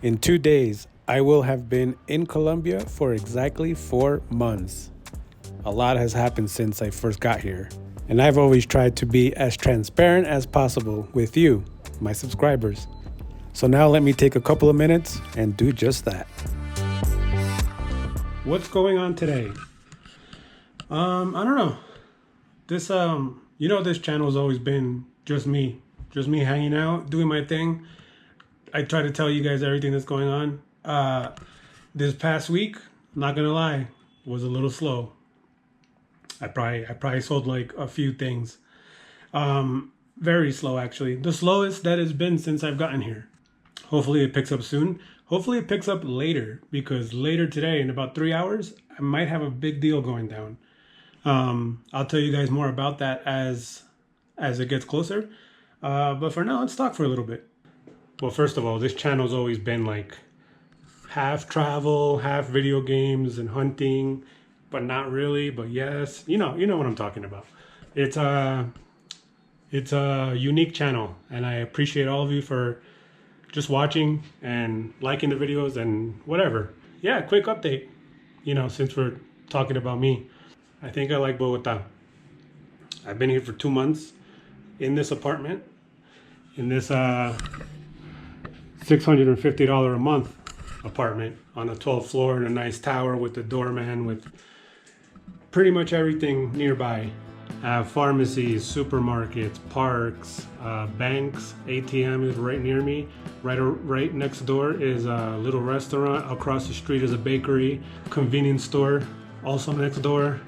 In 2 days, I will have been in Colombia for exactly 4 months. A lot has happened since I first got here, and I've always tried to be as transparent as possible with you, my subscribers. So now let me take a couple of minutes and do just that. What's going on today? I don't know. This this channel's always been just me hanging out, doing my thing. I try to tell you guys everything that's going on. This past week, not gonna lie, was a little slow. I probably sold like a few things. Very slow actually. The slowest that it's been since I've gotten here. Hopefully it picks up soon. Hopefully it picks up later, because later today, in about 3 hours, I might have a big deal going down. I'll tell you guys more about that as it gets closer. But for now, let's talk for a little bit. Well, first of all, this channel's always been like half travel, half video games and hunting, but not really, but yes. You know what I'm talking about. It's a unique channel, and I appreciate all of you for just watching and liking the videos and whatever. Yeah, quick update, since we're talking about me. I think I like Bogota. I've been here for 2 months in this apartment, in this $650 a month apartment on a 12th floor in a nice tower with a doorman, with pretty much everything nearby. I have pharmacies, supermarkets, parks, banks, ATM is right near me. Right next door is a little restaurant. Across the street is a bakery, convenience store, also next door.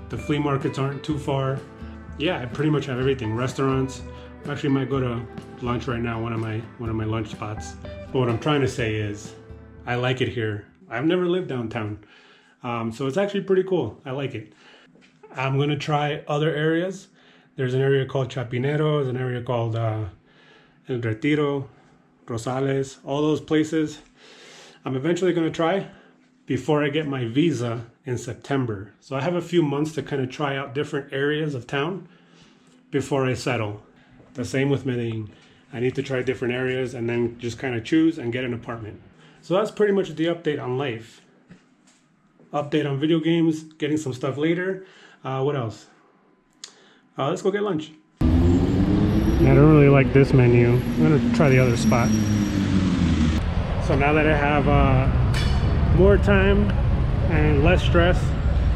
The flea markets aren't too far. Yeah, I pretty much have everything. Restaurants. Actually might go to lunch right now, one of my lunch spots. But what I'm trying to say is, I like it here. I've never lived downtown, so it's actually pretty cool. I like it. I'm gonna try other areas. There's an area called Chapinero. There's an area called El Retiro, Rosales. All those places I'm eventually gonna try before I get my visa in September. So I have a few months to kind of try out different areas of town before I settle. The same with Medellin. I need to try different areas and then just kind of choose and get an apartment. So that's pretty much the update on life. Update on video games, getting some stuff later. What else? Let's go get lunch. I don't really like this menu. I'm gonna try the other spot. So now that I have more time and less stress,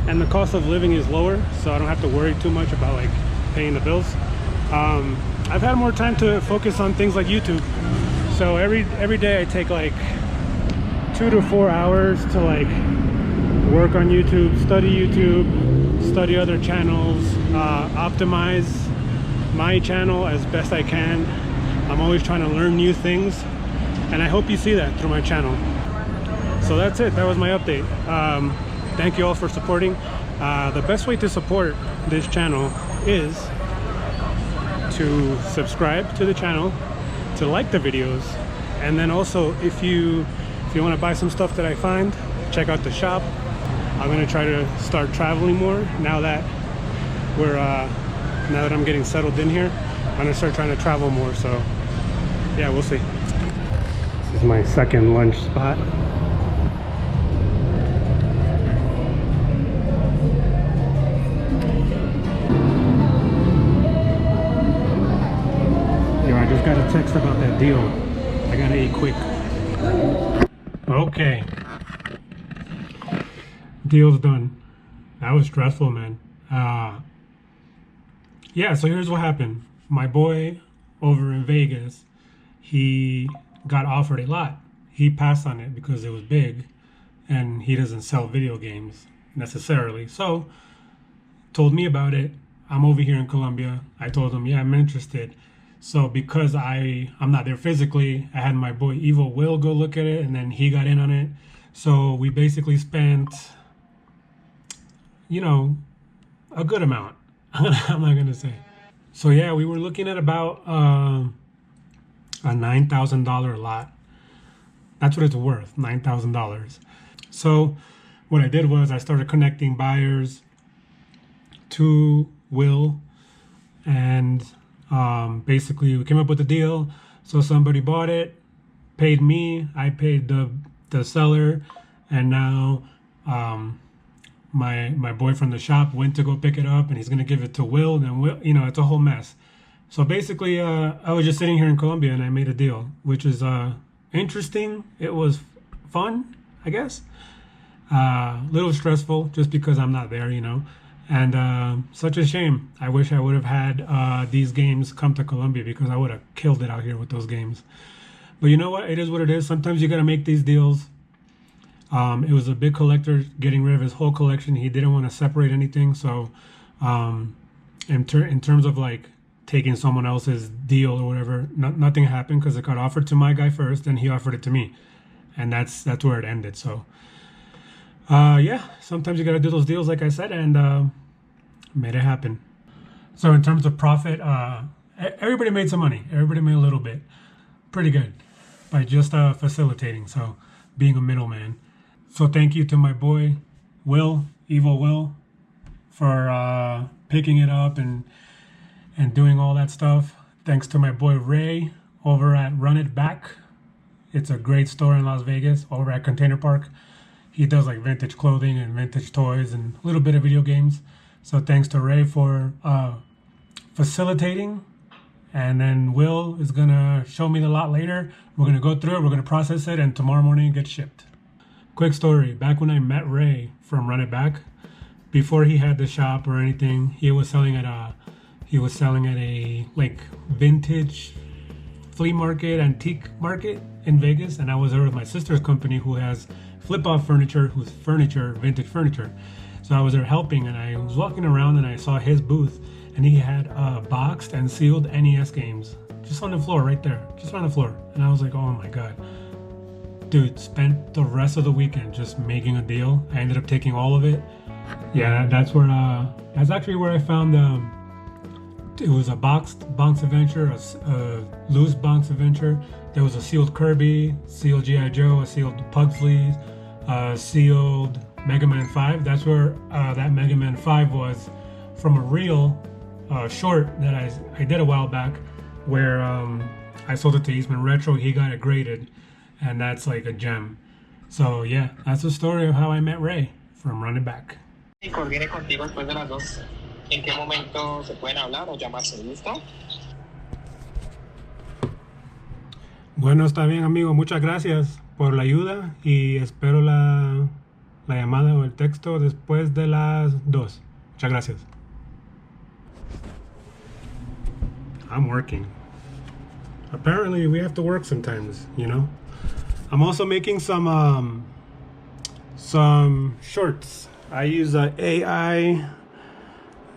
and the cost of living is lower, so I don't have to worry too much about like paying the bills. I've had more time to focus on things like YouTube. So every day I take like 2 to 4 hours to like work on YouTube, study other channels, optimize my channel as best I can. I'm always trying to learn new things, and I hope you see that through my channel. So that's it. That was my update. Thank you all for supporting. The best way to support this channel is to subscribe to the channel, to like the videos, and then also if you want to buy some stuff that I find, check out the shop. I'm gonna try to start traveling more now that I'm getting settled in here. I'm gonna start trying to travel more. So yeah, we'll see. This is my second lunch spot. I just got a text about that deal. I gotta eat quick. Okay. Deal's done. That was stressful, man. Yeah, so here's what happened. My boy over in Vegas, he got offered a lot. He passed on it because it was big, and he doesn't sell video games necessarily. So, told me about it. I'm over here in Colombia. I told him, yeah, I'm interested. So because I'm not there physically, I had my boy Evil Will go look at it, and then he got in on it. So we basically spent, a good amount. I'm not gonna say. So yeah, we were looking at about a $9,000 lot. That's what it's worth, $9,000. So what I did was I started connecting buyers to Will, and basically we came up with a deal. So somebody bought it, paid me, I paid the seller, and now my boy from the shop went to go pick it up, and he's gonna give it to Will, and Will, it's a whole mess. So basically, I was just sitting here in Colombia, and I made a deal, which is interesting. It was fun, I guess. Little stressful, just because I'm not there, and such a shame. I wish I would have had these games come to Colombia, because I would have killed it out here with those games. But you know what? It is what it is. Sometimes you got to make these deals. It was a big collector getting rid of his whole collection. He didn't want to separate anything. So in terms of like taking someone else's deal or whatever, nothing happened, because it got offered to my guy first, and he offered it to me. And that's where it ended. So yeah, sometimes you got to do those deals, like I said, and made it happen. So in terms of profit, everybody made some money. Everybody made a little bit. Pretty good by just facilitating. So being a middleman. So thank you to my boy, Will, Evil Will, for picking it up and doing all that stuff. Thanks to my boy Ray over at Run It Back. It's a great store in Las Vegas over at Container Park. He does like vintage clothing and vintage toys and a little bit of video games. So thanks to Ray for facilitating. And then Will is going to show me the lot later. We're going to go through it, we're going to process it, and tomorrow morning it gets shipped. Quick story, back when I met Ray from Run It Back, before he had the shop or anything, he was selling at a like vintage flea market, antique market in Vegas, and I was there with my sister's company, who has flip-off furniture, vintage furniture. So I was there helping, and I was walking around and I saw his booth, and he had boxed and sealed NES games just on the floor right there, just on the floor. And I was like, oh my God. Dude, spent the rest of the weekend just making a deal. I ended up taking all of it. Yeah, that's actually where I found it was a boxed Bonks Adventure, a loose Bonks Adventure. There was a sealed Kirby, sealed G.I. Joe, a sealed Pugsley, sealed Mega Man 5. That's where that Mega Man 5 was, from a reel short that I did a while back, where I sold it to Eastman Retro. He got it graded, and that's like a gem. So yeah, that's the story of how I met Ray from Run It Back. Y coordine contigo después de las 2. ¿En qué momento se pueden hablar o llamarse? ¿Listo? Bueno, está bien, amigo. Muchas gracias por la ayuda y espero la llamada o el texto después de las 2. Muchas gracias. I'm working. Apparently, we have to work sometimes, I'm also making some shorts. I use AI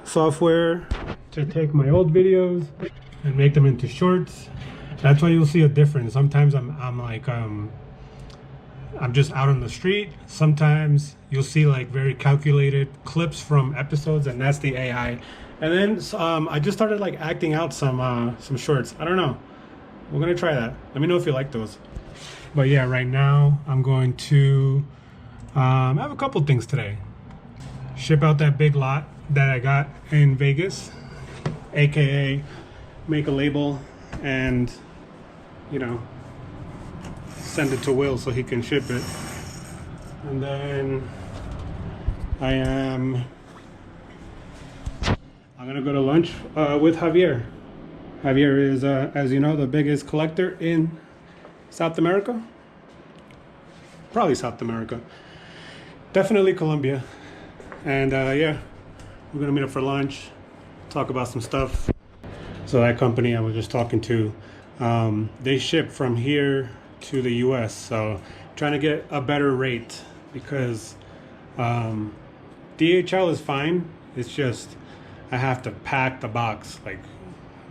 software to take my old videos and make them into shorts. That's why you'll see a difference. Sometimes I'm just out on the street. Sometimes you'll see like very calculated clips from episodes, and that's the AI. And then I just started like acting out some shorts. I don't know. We're gonna try that. Let me know if you like those. But yeah, right now I'm going to I have a couple things today. Ship out that big lot that I got in Vegas, aka make a label and send it to Will so he can ship it. And then I'm gonna go to lunch with Javier. Javier is, as you know, the biggest collector in South America. Probably South America. Definitely Colombia. And yeah, we're gonna meet up for lunch, talk about some stuff. So that company I was just talking to, they ship from here to the US. So trying to get a better rate, because DHL is fine. It's just I have to pack the box, like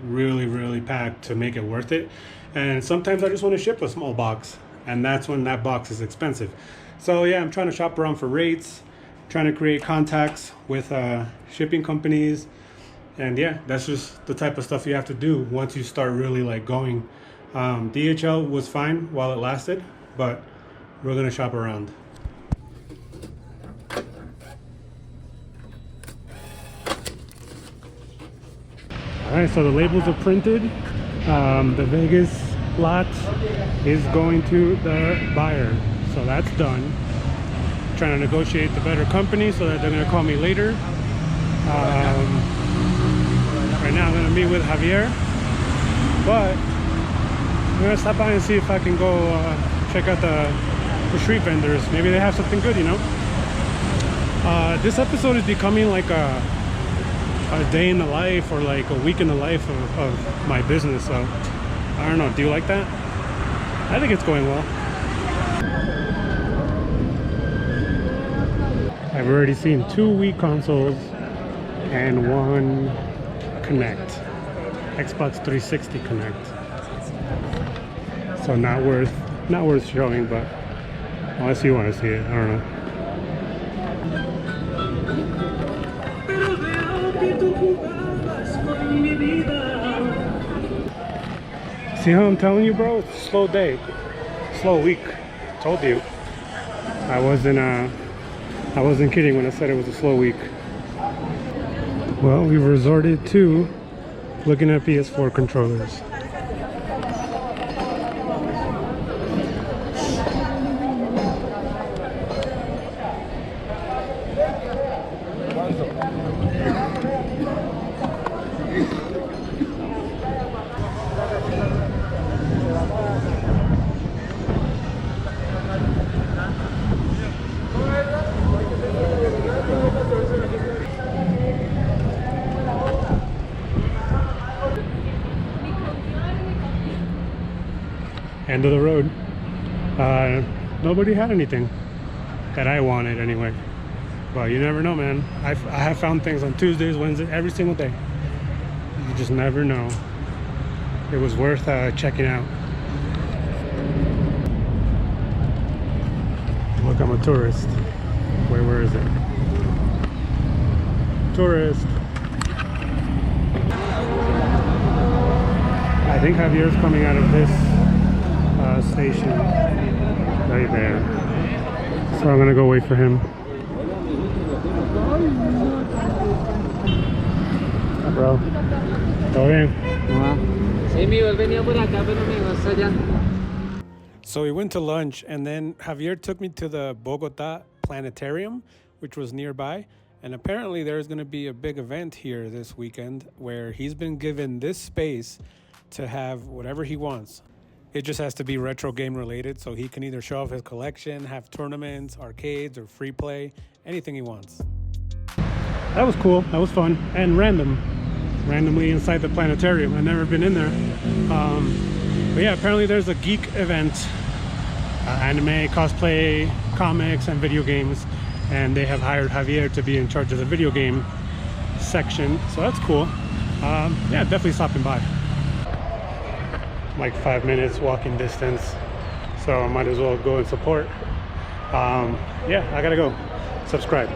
really packed, to make it worth it. And sometimes I just want to ship a small box, and that's when that box is expensive. So yeah, I'm trying to shop around for rates, trying to create contacts with shipping companies. And yeah, that's just the type of stuff you have to do once you start really like going. DHL was fine while it lasted, but we're gonna shop around. All right, so the labels are printed. The Vegas lot is going to the buyer. So that's done. Trying to negotiate the better company so that they're going to call me later. Right now I'm going to meet with Javier. But I'm going to stop by and see if I can go check out the street vendors. Maybe they have something good, you know. This episode is becoming like a day in the life or like a week in the life of my business. So I don't know, do you like that? I think it's going well. I've already seen 2 Wii consoles and 1 Connect, Xbox 360 Connect. So not worth showing, but unless you want to see it, I don't know. See how I'm telling you, bro? It's a slow day, slow week. Told you. I wasn't kidding when I said it was a slow week. Well, we've resorted to looking at PS4 controllers. End of the road. Nobody had anything that I wanted anyway. Well, you never know, man. I have found things on Tuesdays, Wednesdays, every single day. You just never know. It was worth checking out. Look, I'm a tourist. Where is it? Tourist. I think Javier's coming out of this station right there. So I'm gonna go wait for him. Hi, bro. ¿Todo bien? So we went to lunch, and then Javier took me to the Bogota Planetarium, which was nearby. And apparently there's going to be a big event here this weekend where he's been given this space to have whatever he wants. It just has to be retro game related, so he can either show off his collection, have tournaments, arcades, or free play, anything he wants. That was cool. That was fun and randomly inside the planetarium. I've never been in there. But yeah, apparently there's a geek event, anime, cosplay, comics, and video games. And they have hired Javier to be in charge of the video game section. So that's cool. Yeah, definitely stopping by. Like 5 minutes walking distance. So I might as well go and support. Yeah, I gotta go. Subscribe.